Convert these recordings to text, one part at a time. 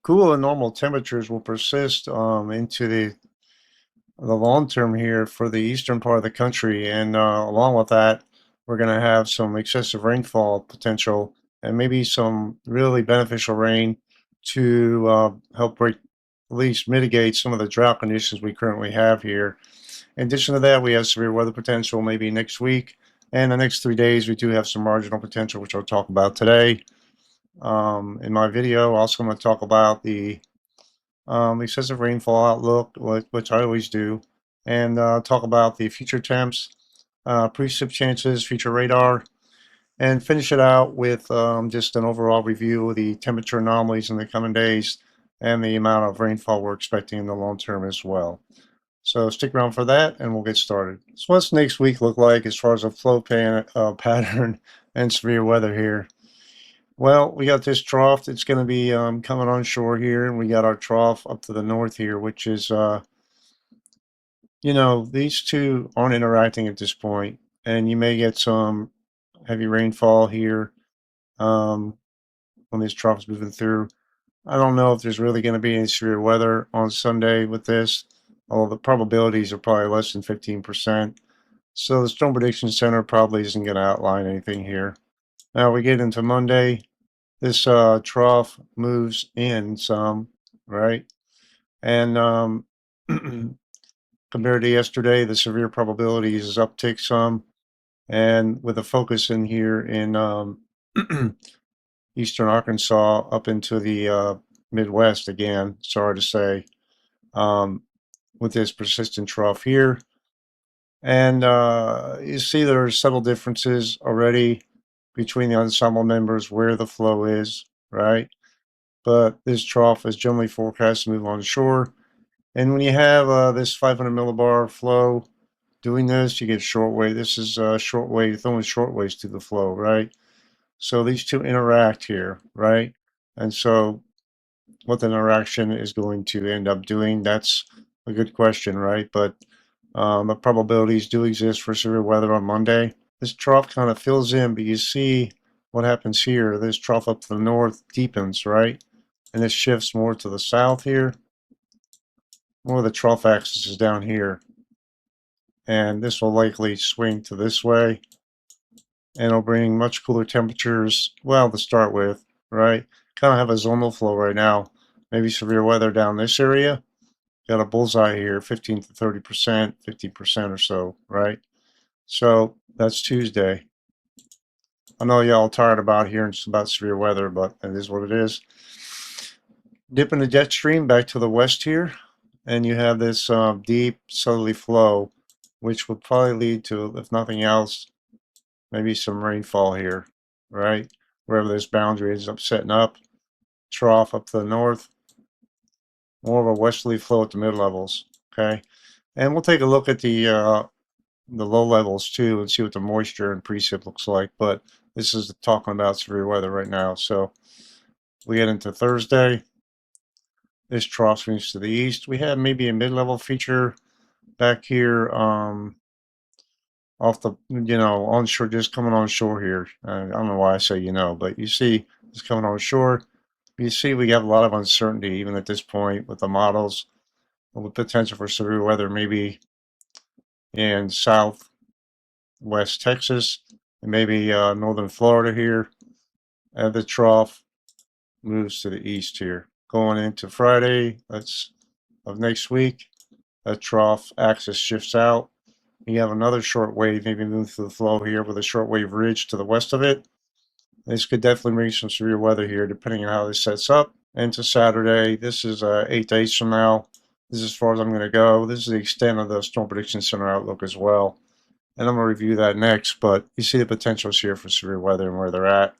Cool and normal temperatures will persist into the long term here for the eastern part of the country, and along with that, we're going to have some excessive rainfall potential and maybe some really beneficial rain to help at least mitigate some of the drought conditions we currently have here. In addition to that, we have severe weather potential maybe next week, and the next 3 days we do have some marginal potential, which I'll talk about today. In my video, also going to talk about the excessive rainfall outlook, which I always do, and talk about the future temps, precip chances, future radar, and finish it out with just an overall review of the temperature anomalies in the coming days and the amount of rainfall we're expecting in the long term as well. So stick around for that and we'll get started. So what's next week look like as far as a pattern and severe weather here? Well, we got this trough that's going to be coming on shore here, and we got our trough up to the north here, which is, these two aren't interacting at this point, and you may get some heavy rainfall here when this trough is moving through. I don't know if there's really going to be any severe weather on Sunday with this, although the probabilities are probably less than 15%. So the Storm Prediction Center probably isn't going to outline anything here. Now we get into Monday. This trough moves in some, right? And compared to yesterday, the severe probabilities is uptick some. And with a focus in here in eastern Arkansas up into the Midwest again, sorry to say, with this persistent trough here. And you see there are subtle differences already between the ensemble members where the flow is, right? But this trough is generally forecast to move on shore. And when you have this 500 millibar flow doing this, you get short wave. This is short wave, throwing short waves to the flow, right? So these two interact here, right? And so what the interaction is going to end up doing, that's a good question, right? But the probabilities do exist for severe weather on Monday. This trough kind of fills in, but you see what happens here. This trough up to the north deepens, right? And it shifts more to the south here. More of the trough axis is down here. And this will likely swing to this way. And it'll bring much cooler temperatures, well, to start with, right? Kind of have a zonal flow right now. Maybe severe weather down this area. Got a bullseye here, 15 to 30%, 50% or so, right? So that's Tuesday. I know y'all tired about hearing about severe weather, but it is what it is. Dip in the jet stream back to the west here, and you have this deep southerly flow, which would probably lead to, if nothing else, maybe some rainfall here, right? Wherever this boundary ends up setting up. Trough up to the north, more of a westerly flow at the mid levels, okay? And we'll take a look at the low levels too and see what the moisture and precip looks like. But this is talking about severe weather right now. So we get into Thursday. This trough swings to the east. We have maybe a mid-level feature back here off the, onshore, just coming on shore here. I don't know why I say but you see it's coming on shore. You see we have a lot of uncertainty even at this point with the models, with potential for severe weather maybe in southwest Texas and maybe northern Florida here. And the trough moves to the east here. Going into Friday, that's of next week, that trough axis shifts out. You have another short wave maybe move through the flow here with a short wave ridge to the west of it. This could definitely bring some severe weather here depending on how this sets up. Into Saturday, this is 8 days from now. This is as far as I'm going to go. This is the extent of the Storm Prediction Center outlook as well. And I'm going to review that next, but you see the potentials here for severe weather and where they're at.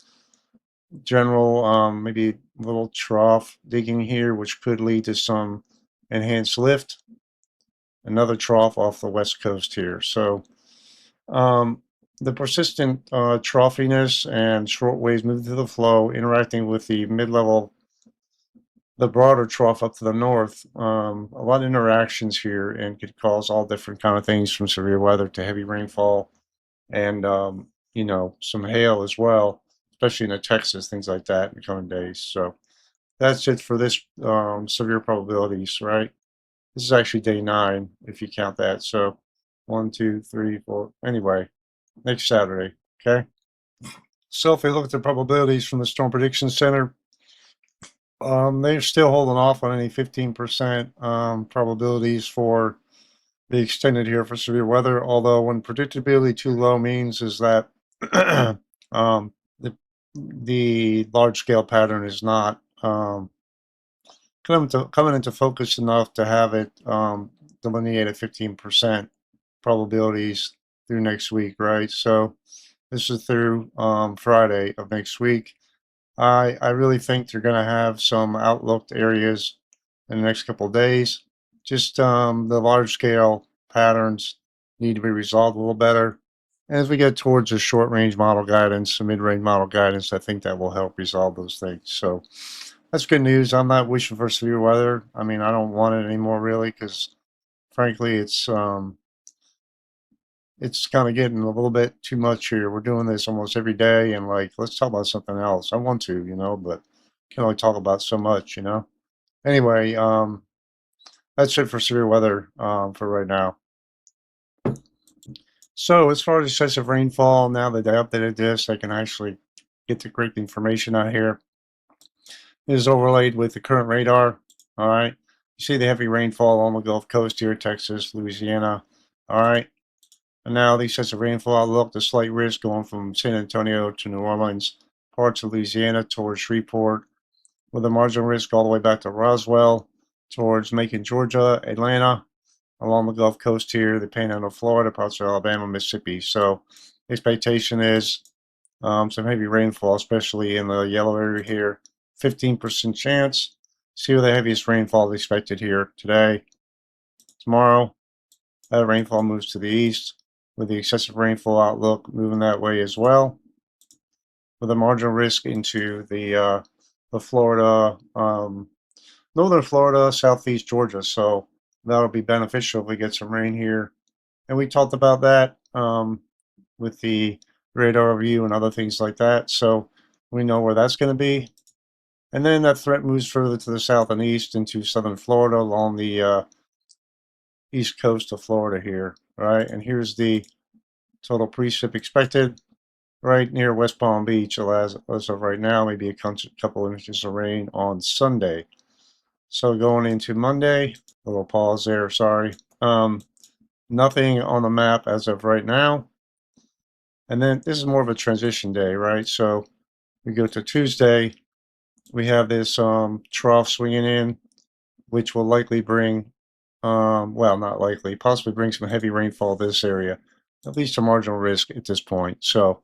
General, maybe a little trough digging here, which could lead to some enhanced lift. Another trough off the west coast here. So the persistent troughiness and short waves moving through the flow, interacting with the mid-level, the broader trough up to the north. A lot of interactions here and could cause all different kind of things from severe weather to heavy rainfall and, some hail as well, especially in the Texas, things like that in the coming days. So that's it for this severe probabilities, right? This is actually day 9, if you count that. So 1, 2, 3, 4. Anyway, next Saturday. Okay. So if we look at the probabilities from the Storm Prediction Center, they're still holding off on any 15% probabilities for the extended here for severe weather. Although when predictability too low means is that um, the large scale pattern is not coming into focus enough to have it delineate at 15% probabilities through next week, right? So this is through Friday of next week. I really think they're going to have some outlooked areas in the next couple of days. Just the large scale patterns need to be resolved a little better. And as we get towards a short range model guidance, a mid range model guidance, I think that will help resolve those things. So that's good news. I'm not wishing for severe weather. I mean, I don't want it anymore really, because frankly, it's kind of getting a little bit too much here. We're doing this almost every day, and like, let's talk about something else. I want to, but can only talk about so much. Anyway, that's it for severe weather for right now. So as far as excessive rainfall, now that they updated this, I can actually get the correct information out here. It is overlaid with the current radar. All right. You see the heavy rainfall on the Gulf Coast here, Texas, Louisiana. All right. And now the excessive rainfall outlook, the slight risk going from San Antonio to New Orleans, parts of Louisiana towards Shreveport, with a marginal risk all the way back to Roswell, towards Macon, Georgia, Atlanta, along the Gulf Coast here, the Panhandle of Florida, parts of Alabama, Mississippi. So expectation is some heavy rainfall, especially in the yellow area here. 15% chance. See where the heaviest rainfall is expected here today. Tomorrow, that rainfall moves to the east, with the excessive rainfall outlook moving that way as well, with a marginal risk into the Florida, northern Florida, southeast Georgia. So that'll be beneficial if we get some rain here. And we talked about that with the radar view and other things like that. So we know where that's going to be. And then that threat moves further to the south and east into southern Florida along the east coast of Florida here, right? And here's the total precip expected right near West Palm Beach as of right now, maybe a couple inches of rain on Sunday. So going into Monday, a little pause there, sorry. Nothing on the map as of right now. And then this is more of a transition day, right? So we go to Tuesday, we have this trough swinging in, which will likely bring, well, not likely, possibly bring some heavy rainfall to this area, at least a marginal risk at this point. So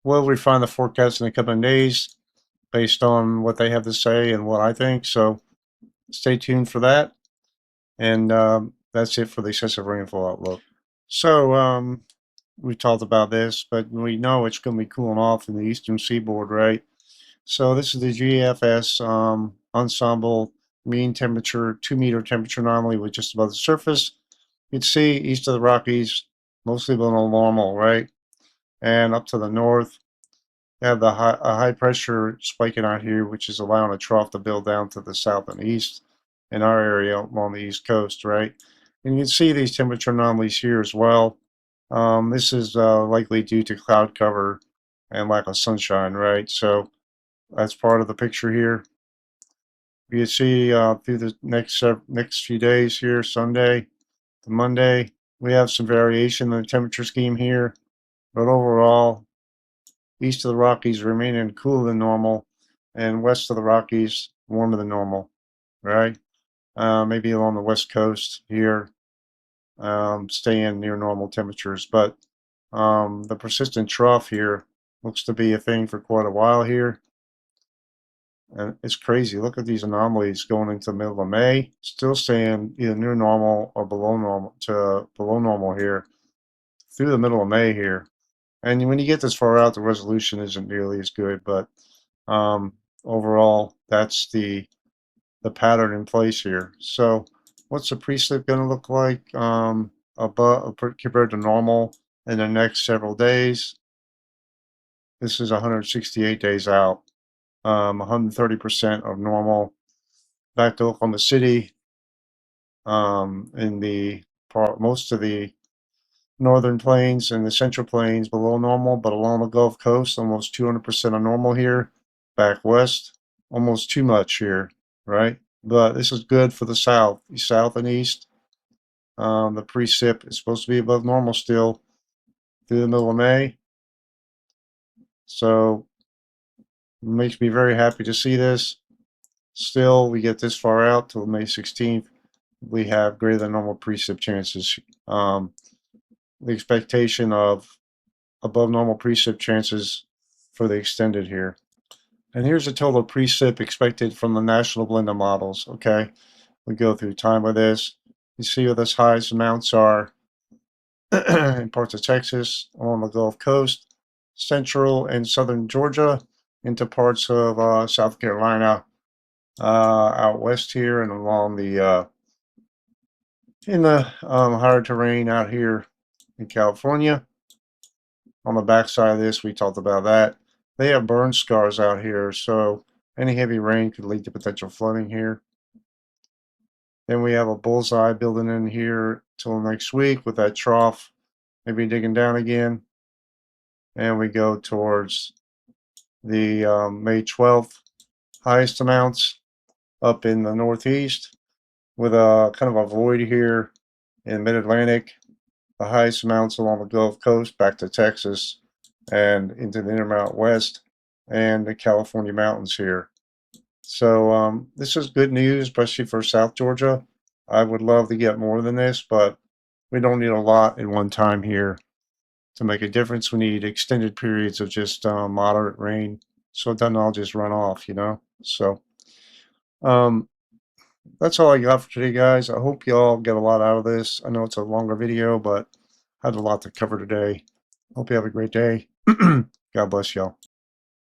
we'll refine the forecast in a couple of days based on what they have to say and what I think. So stay tuned for that. And that's it for the excessive rainfall outlook. So we talked about this, but we know it's going to be cooling off in the eastern seaboard, right? So this is the GFS ensemble mean temperature, 2-meter temperature anomaly with just above the surface. You'd see east of the Rockies, mostly below normal, right? And up to the north, you have a high pressure spiking out here, which is allowing a trough to build down to the south and east in our area along the east coast, right? And you can see these temperature anomalies here as well. This is likely due to cloud cover and lack of sunshine, right? So that's part of the picture here. You see through the next few days here, Sunday to Monday, we have some variation in the temperature scheme here, but overall, east of the Rockies remaining cooler than normal, and west of the Rockies warmer than normal, right? Maybe along the west coast here, staying near normal temperatures, but the persistent trough here looks to be a thing for quite a while here. And it's crazy. Look at these anomalies going into the middle of May, still staying either near normal or below normal here through the middle of May here. And when you get this far out, the resolution isn't nearly as good, but overall, that's the pattern in place here. So what's the precip going to look like above compared to normal in the next several days? This is 168 days out. 130% of normal back to Oklahoma City, in the most of the northern plains and the central plains below normal, but along the Gulf Coast, almost 200% of normal here. Back west, almost too much here, right? But this is good for the south and east. The precip is supposed to be above normal still through the middle of May. So it makes me very happy to see this. Still, we get this far out till May 16th. We have greater than normal precip chances. The expectation of above normal precip chances for the extended here. And here's the total precip expected from the national blended models. Okay, we go through time with this. You see what those highest amounts are in parts of Texas, along the Gulf Coast, central and southern Georgia, into parts of South Carolina, out west here, and along the in the higher terrain out here in California. On the backside of this, we talked about that. They have burn scars out here, so any heavy rain could lead to potential flooding here. Then we have a bullseye building in here till next week with that trough, maybe digging down again. And we go towards the May 12th highest amounts up in the northeast with a kind of a void here in mid-Atlantic. The highest amounts along the Gulf Coast back to Texas and into the Intermountain West and the California mountains here. So this is good news, especially for South Georgia. I would love to get more than this, but we don't need a lot in one time here to make a difference. We need extended periods of just moderate rain, so it doesn't all just run off, you know. So um, that's all I got for today, guys. I hope you all get a lot out of this. I know it's a longer video, but I had a lot to cover today. Hope you have a great day. God bless y'all.